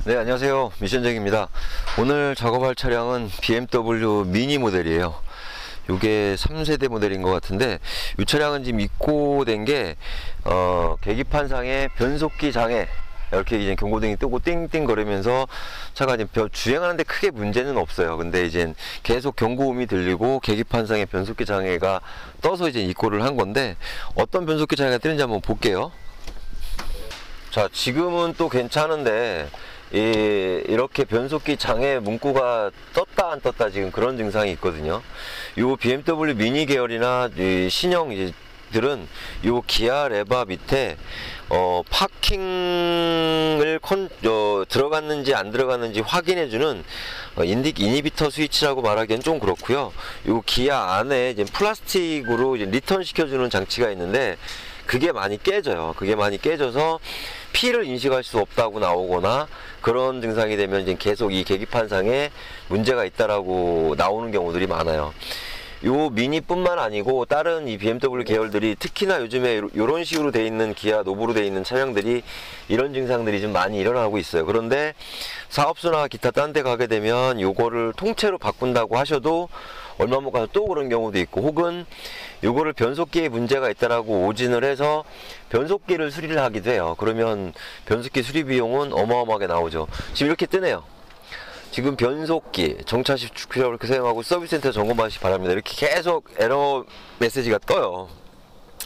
네, 안녕하세요. 미션잭입니다. 오늘 작업할 차량은 BMW 미니 모델이에요. 요게 3세대 모델인 것 같은데, 이 차량은 지금 입고된 게 계기판상에 변속기 장애, 이렇게 이제 경고등이 뜨고 띵띵 거리면서 차가 지금 주행하는데 크게 문제는 없어요. 근데 이제 계속 경고음이 들리고 계기판상에 변속기 장애가 떠서 이제 입고를 한 건데, 어떤 변속기 장애가 뜨는지 한번 볼게요. 자, 지금은 또 괜찮은데 이렇게 변속기 장애 문구가 떴다 안 떴다 지금 그런 증상이 있거든요. 요 BMW 미니 계열이나 이 신형들은 요 기아 레바 밑에 파킹을 들어갔는지 안 들어갔는지 확인해주는 이니비터 스위치라고 말하기엔 좀 그렇고요. 요 기아 안에 이제 플라스틱으로 이제 리턴 시켜주는 장치가 있는데, 그게 많이 깨져요. 그게 많이 깨져서 피를 인식할 수 없다고 나오거나, 그런 증상이 되면 이제 계속 이 계기판상에 문제가 있다라고 나오는 경우들이 많아요. 요 미니뿐만 아니고 다른 이 BMW 계열들이, 특히나 요즘에 이런 식으로 돼 있는 기아 노브로 돼 있는 차량들이 이런 증상들이 좀 많이 일어나고 있어요. 그런데 사업소나 기타 딴 데 가게 되면 요거를 통째로 바꾼다고 하셔도 얼마 못 가서 또 그런 경우도 있고, 혹은 요거를 변속기에 문제가 있다라고 오진을 해서 변속기를 수리를 하기도 해요. 그러면 변속기 수리 비용은 어마어마하게 나오죠. 지금 이렇게 뜨네요. 지금 변속기 정차 시 이렇게 사용하고 서비스센터 점검하시기 바랍니다. 이렇게 계속 에러 메시지가 떠요.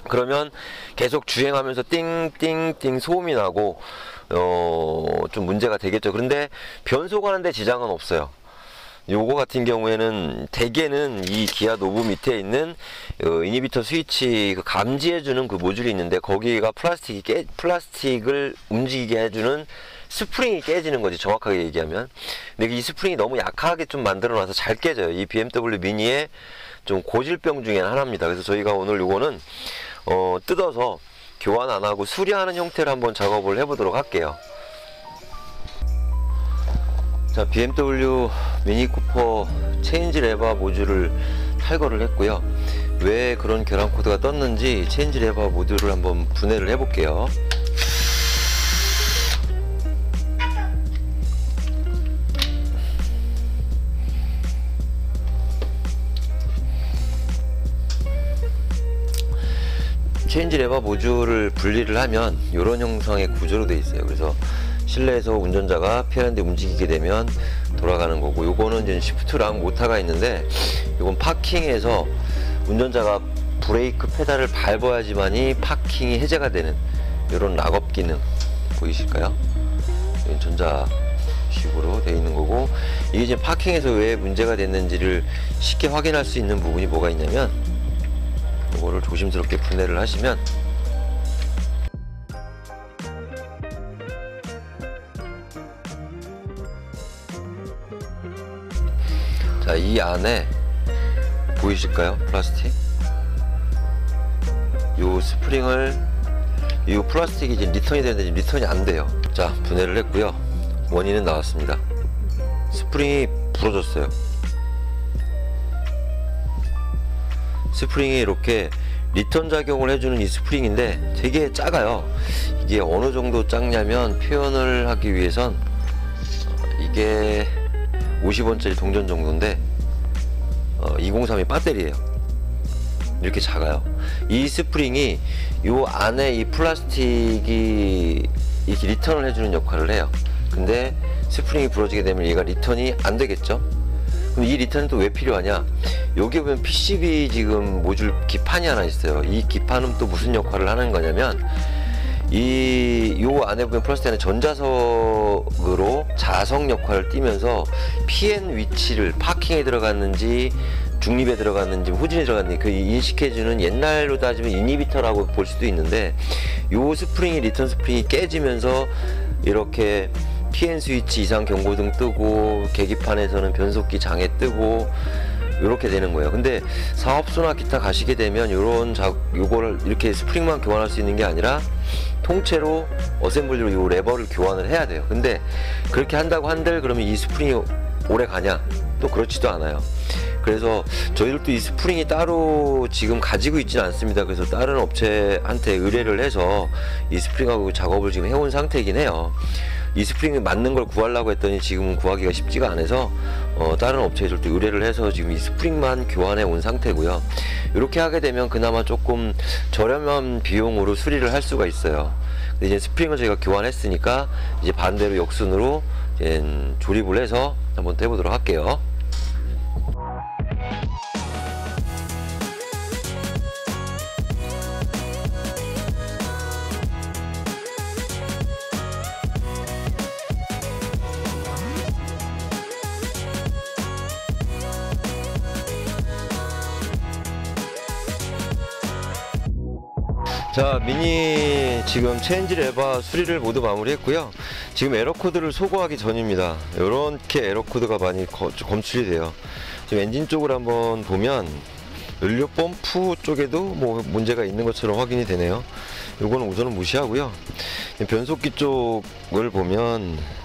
그러면 계속 주행하면서 띵띵띵 소음이 나고 좀 문제가 되겠죠. 그런데 변속하는데 지장은 없어요. 요거 같은 경우에는 대개는 이 기아 노브 밑에 있는 이니비터 스위치 감지해주는 그 모듈이 있는데, 거기가 플라스틱을 움직이게 해주는 스프링이 깨지는 거지, 정확하게 얘기하면. 근데 이 스프링이 너무 약하게 좀 만들어놔서 잘 깨져요. 이 BMW 미니의 좀 고질병 중에 하나입니다. 그래서 저희가 오늘 요거는 뜯어서 교환 안 하고 수리하는 형태로 한번 작업을 해보도록 할게요. 자, BMW 미니 쿠퍼 체인지 레바 모듈을 탈거를 했고요. 왜 그런 결함 코드가 떴는지 체인지 레바 모듈을 한번 분해를 해 볼게요. 체인지 레바 모듈을 분리를 하면 이런 형상의 구조로 되어 있어요. 그래서 실내에서 운전자가 피하는데 움직이게 되면 돌아가는 거고, 요거는 이제 시프트랑 모터가 있는데, 요건 파킹에서 운전자가 브레이크 페달을 밟아야지만이 파킹이 해제가 되는 요런 락업 기능 보이실까요? 전자식으로 되어 있는 거고, 이게 이제 파킹에서 왜 문제가 됐는지를 쉽게 확인할 수 있는 부분이 뭐가 있냐면, 요거를 조심스럽게 분해를 하시면, 자, 이 안에 보이실까요? 플라스틱. 요 스프링을, 이 플라스틱이 이제 리턴이 되는데 지금 리턴이 안 돼요. 자, 분해를 했고요. 원인은 나왔습니다. 스프링이 부러졌어요. 스프링이 이렇게 리턴 작용을 해주는 이 스프링인데 되게 작아요. 이게 어느 정도 작냐면, 표현을 하기 위해선 이게 50원짜리 동전 정도인데 203이 배터리예요. 이렇게 작아요. 이 스프링이 요 안에 이 플라스틱이 이렇게 리턴을 해주는 역할을 해요. 근데 스프링이 부러지게 되면 얘가 리턴이 안 되겠죠. 그럼 이 리턴은 또 왜 필요하냐? 여기 보면 PCB 지금 모듈 기판이 하나 있어요. 이 기판은 또 무슨 역할을 하는 거냐면, 요 안에 보면 플라스틱 안에 전자석으로 자석 역할을 띠면서 PN 위치를, 파킹에 들어갔는지 중립에 들어갔는지 후진에 들어갔는지 그 인식해주는, 옛날로 따지면 이니비터라고 볼 수도 있는데, 요 스프링이, 리턴 스프링이 깨지면서 이렇게 PN 스위치 이상 경고등 뜨고, 계기판에서는 변속기 장애 뜨고, 이렇게 되는 거예요. 근데 사업소나 기타 가시게 되면 요거를 이렇게 스프링만 교환할 수 있는 게 아니라 통째로 어셈블리로 요 레버를 교환을 해야 돼요. 근데 그렇게 한다고 한들 그러면 이 스프링이 오래 가냐? 또 그렇지도 않아요. 그래서 저희들도 이 스프링이 따로 지금 가지고 있지는 않습니다. 그래서 다른 업체한테 의뢰를 해서 이 스프링하고 작업을 지금 해온 상태이긴 해요. 이 스프링에 맞는 걸 구하려고 했더니 지금은 구하기가 쉽지가 않아서 다른 업체들도 의뢰를 해서 지금 이 스프링만 교환해 온 상태고요. 이렇게 하게 되면 그나마 조금 저렴한 비용으로 수리를 할 수가 있어요. 근데 이제 스프링을 저희가 교환했으니까 이제 반대로 역순으로 이제 조립을 해서 한번 또 해보도록 할게요. 자, 미니 지금 체인지 레바 수리를 모두 마무리했고요. 지금 에러 코드를 소거하기 전입니다. 이렇게 에러 코드가 많이 검출이 돼요. 지금 엔진 쪽을 한번 보면 연료 펌프 쪽에도 뭐 문제가 있는 것처럼 확인이 되네요. 요거는 우선은 무시하고요. 변속기 쪽을 보면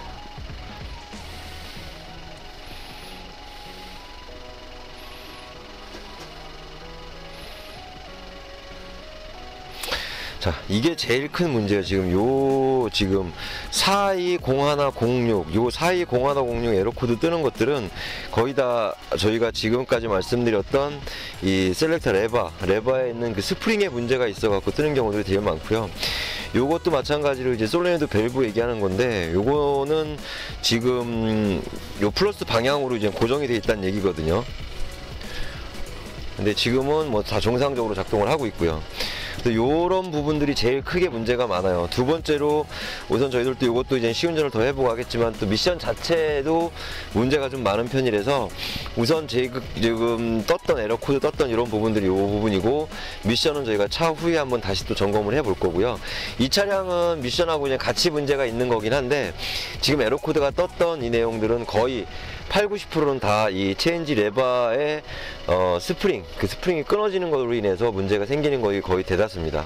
자, 이게 제일 큰 문제예요. 지금 420106 요 420106 에러코드 뜨는 것들은 거의 다 저희가 지금까지 말씀드렸던 이 셀렉터 레바에 있는 그 스프링에 문제가 있어 갖고 뜨는 경우들이 되게 많고요. 요것도 마찬가지로 이제 솔레노이드 밸브 얘기하는 건데, 요거는 지금 요 플러스 방향으로 이제 고정이 되어 있다는 얘기거든요. 근데 지금은 뭐 다 정상적으로 작동을 하고 있고요. 요런 부분들이 제일 크게 문제가 많아요. 두 번째로 우선 저희들도 이것도 이제 시운전을 더 해보고 하겠지만 또 미션 자체도 문제가 좀 많은 편이라서 우선 지금 떴던 에러 코드 떴던 이런 부분들이 요 부분이고, 미션은 저희가 차후에 한번 다시 또 점검을 해볼 거고요. 이 차량은 미션하고 그냥 같이 문제가 있는 거긴 한데, 지금 에러 코드가 떴던 이 내용들은 거의 80~90%는 다 이 체인지 레바의 스프링이 끊어지는 것으로 인해서 문제가 생기는 거의 대다수입니다.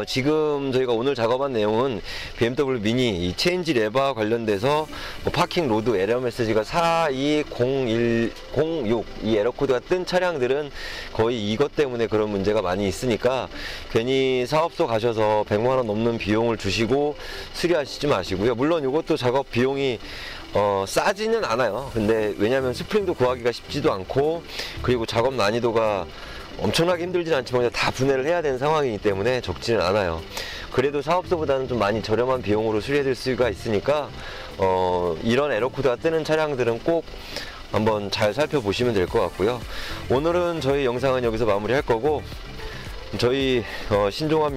지금 저희가 오늘 작업한 내용은 BMW 미니 이 체인지 레바 관련돼서 파킹 로드 에러 메시지가 420106 이 에러 코드가 뜬 차량들은 거의 이것 때문에 그런 문제가 많이 있으니까 괜히 사업소 가셔서 100만원 넘는 비용을 주시고 수리하시지 마시고요. 물론 이것도 작업 비용이 싸지는 않아요. 근데 왜냐면 스프링도 구하기가 쉽지도 않고, 그리고 작업 난이도가 엄청나게 힘들진 않지만 다 분해를 해야 되는 상황이기 때문에 적지는 않아요. 그래도 사업소보다는 좀 많이 저렴한 비용으로 수리해드릴 수가 있으니까 이런 에러 코드가 뜨는 차량들은 꼭 한번 잘 살펴보시면 될 것 같고요. 오늘은 저희 영상은 여기서 마무리할 거고, 저희 신종환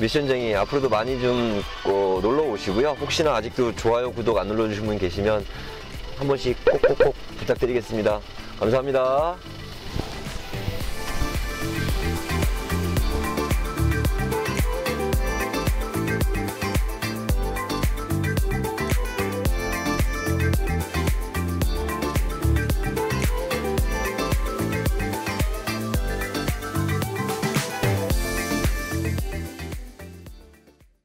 미션쟁이 앞으로도 많이 좀 놀러 오시고요. 혹시나 아직도 좋아요, 구독 안 눌러주신 분 계시면 한 번씩 꼭꼭꼭 부탁드리겠습니다. 감사합니다.